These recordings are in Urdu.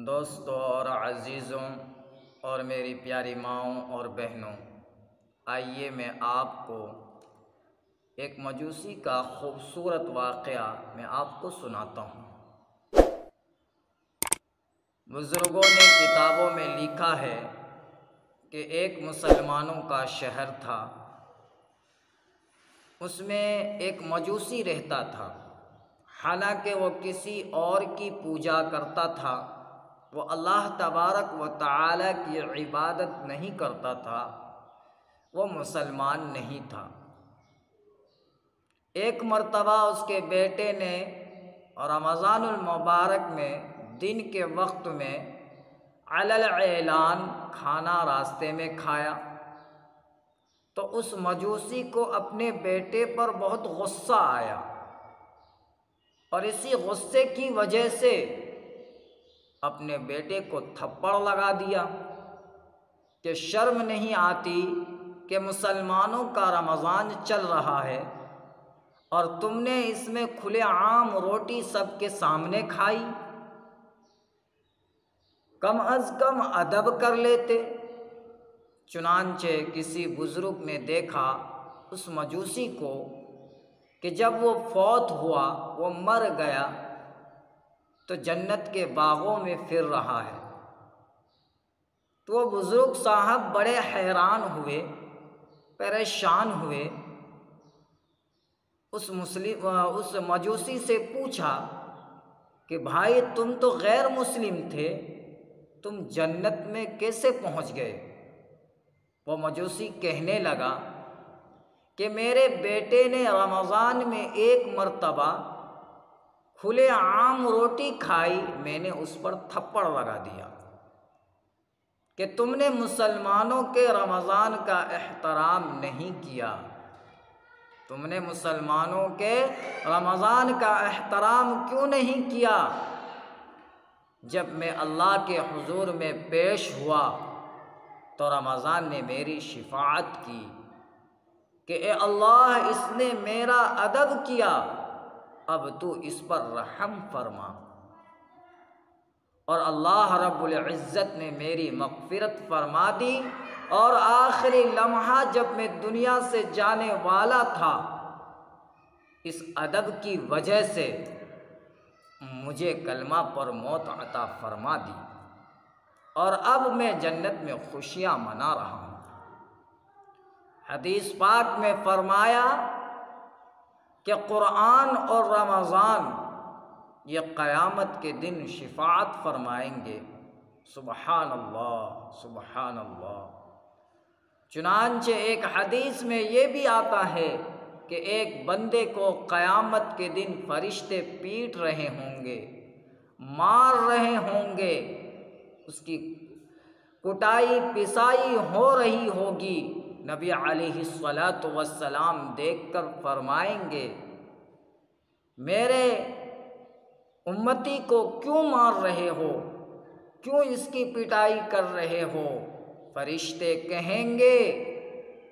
دوستوں اور عزیزوں اور میری پیاری ماؤں اور بہنوں، آئیے میں آپ کو ایک مجوسی کا خوبصورت واقعہ میں آپ کو سناتا ہوں۔ بزرگوں نے کتابوں میں لکھا ہے کہ ایک مسلمانوں کا شہر تھا، اس میں ایک مجوسی رہتا تھا۔ حالانکہ وہ کسی اور کی پوجا کرتا تھا، وہ اللہ تبارک و تعالی کی عبادت نہیں کرتا تھا، وہ مسلمان نہیں تھا۔ ایک مرتبہ اس کے بیٹے نے رمضان المبارک میں دن کے وقت میں علی الاعلان کھانا راستے میں کھایا تو اس مجوسی کو اپنے بیٹے پر بہت غصہ آیا، اور اسی غصے کی وجہ سے اپنے بیٹے کو تھپڑ لگا دیا کہ شرم نہیں آتی کہ مسلمانوں کا رمضان چل رہا ہے اور تم نے اس میں کھلے عام روٹی سب کے سامنے کھائی، کم از کم ادب کر لیتے۔ چنانچہ کسی بزرگ نے دیکھا اس مجوسی کو کہ جب وہ فوت ہوا، وہ مر گیا تو جنت کے باغوں میں پھر رہا ہے۔ تو وہ بزرگ صاحب بڑے حیران ہوئے، پریشان ہوئے۔ اس مجوسی سے پوچھا کہ بھائی تم تو غیر مسلم تھے، تم جنت میں کیسے پہنچ گئے؟ وہ مجوسی کہنے لگا کہ میرے بیٹے نے رمضان میں ایک مرتبہ کھلے عام روٹی کھائی، میں نے اس پر تھپڑ لگا دیا کہ تم نے مسلمانوں کے رمضان کا احترام نہیں کیا، تم نے مسلمانوں کے رمضان کا احترام کیوں نہیں کیا؟ جب میں اللہ کے حضور میں پیش ہوا تو رمضان نے میری شفاعت کی کہ اے اللہ، اس نے میرا ادب کیا، اب تو اس پر رحم فرما۔ اور اللہ رب العزت نے میری مغفرت فرما دی، اور آخری لمحہ جب میں دنیا سے جانے والا تھا، اس ادب کی وجہ سے مجھے کلمہ پر موت عطا فرما دی، اور اب میں جنت میں خوشیاں منا رہا ہوں۔ حدیث پاک میں فرمایا کہ قرآن اور رمضان یہ قیامت کے دن شفاعت فرمائیں گے۔ سبحان اللہ، سبحان اللہ۔ چنانچہ ایک حدیث میں یہ بھی آتا ہے کہ ایک بندے کو قیامت کے دن فرشتے پیٹ رہے ہوں گے، مار رہے ہوں گے، اس کی کٹائی پسائی ہو رہی ہوگی۔ نبی علیہ السلام دیکھ کر فرمائیں گے میرے امتی کو کیوں مار رہے ہو، کیوں اس کی پٹائی کر رہے ہو؟ فرشتے کہیں گے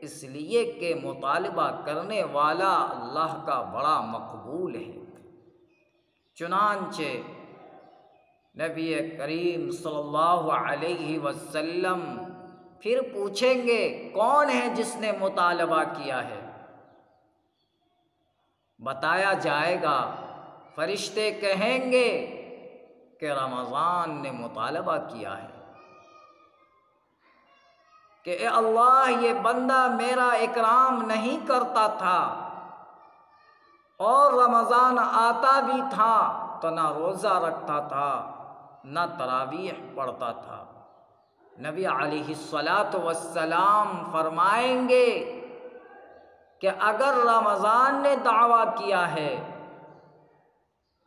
اس لیے کہ مطالبہ کرنے والا اللہ کا بڑا مقبول ہے۔ چنانچہ نبی کریم صلی اللہ علیہ وسلم پھر پوچھیں گے کون ہے جس نے مطالبہ کیا ہے؟ بتایا جائے گا، فرشتے کہیں گے کہ رمضان نے مطالبہ کیا ہے کہ اے اللہ، یہ بندہ میرا اکرام نہیں کرتا تھا، اور رمضان آتا بھی تھا تو نہ روزہ رکھتا تھا نہ تراویح پڑھتا تھا۔ نبی علیہ السلام فرمائیں گے کہ اگر رمضان نے دعویٰ کیا ہے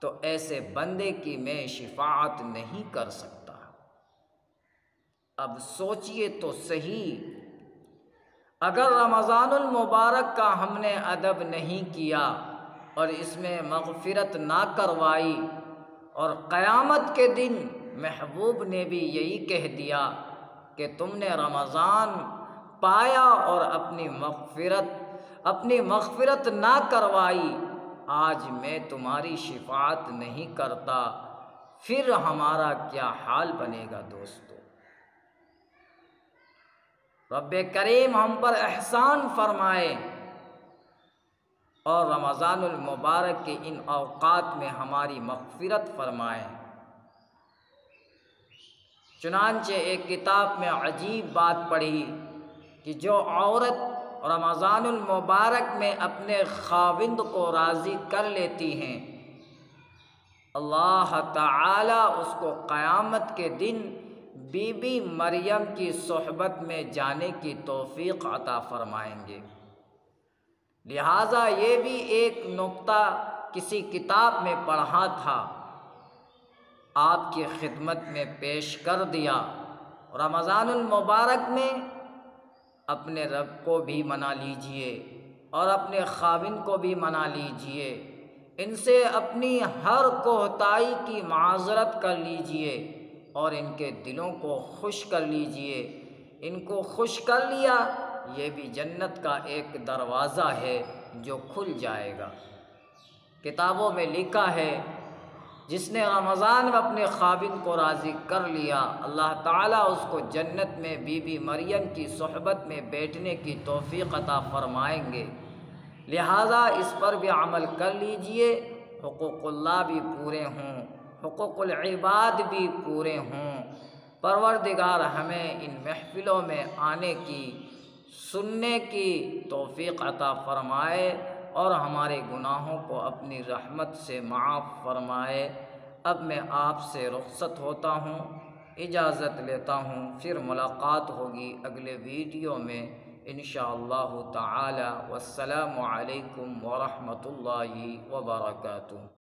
تو ایسے بندے کی میں شفاعت نہیں کر سکتا۔ اب سوچئے تو صحیح، اگر رمضان المبارک کا ہم نے ادب نہیں کیا اور اس میں مغفرت نہ کروائی، اور قیامت کے دن محبوب نے بھی یہی کہہ دیا کہ تم نے رمضان پایا اور اپنی مغفرت نہ کروائی، آج میں تمہاری شفاعت نہیں کرتا، پھر ہمارا کیا حال بنے گا دوستو۔ رب کریم ہم پر احسان فرمائے اور رمضان المبارک کے ان اوقات میں ہماری مغفرت فرمائے۔ چنانچہ ایک کتاب میں عجیب بات پڑھی کہ جو عورت رمضان المبارک میں اپنے خاوند کو راضی کر لیتی ہیں، اللہ تعالی اس کو قیامت کے دن بی بی مریم کی صحبت میں جانے کی توفیق عطا فرمائیں گے۔ لہٰذا یہ بھی ایک نکتہ کسی کتاب میں پڑھا تھا، آپ کی خدمت میں پیش کر دیا۔ رمضان المبارک میں اپنے رب کو بھی منا لیجئے اور اپنے خاوند کو بھی منا لیجئے، ان سے اپنی ہر کوتاہی کی معذرت کر لیجئے اور ان کے دلوں کو خوش کر لیجئے۔ ان کو خوش کر لیا، یہ بھی جنت کا ایک دروازہ ہے جو کھل جائے گا۔ کتابوں میں لکھا ہے جس نے رمضان میں اپنے خاوند کو راضی کر لیا، اللہ تعالیٰ اس کو جنت میں بی بی مریم کی صحبت میں بیٹھنے کی توفیق عطا فرمائیں گے۔ لہٰذا اس پر بھی عمل کر لیجئے، حقوق اللہ بھی پورے ہوں، حقوق العباد بھی پورے ہوں۔ پروردگار ہمیں ان محفلوں میں آنے کی، سننے کی توفیق عطا فرمائے اور ہمارے گناہوں کو اپنی رحمت سے معاف فرمائے۔ اب میں آپ سے رخصت ہوتا ہوں، اجازت لیتا ہوں، پھر ملاقات ہوگی اگلے ویڈیو میں انشاءاللہ تعالی۔ والسلام علیکم ورحمۃ اللہ وبرکاتہ۔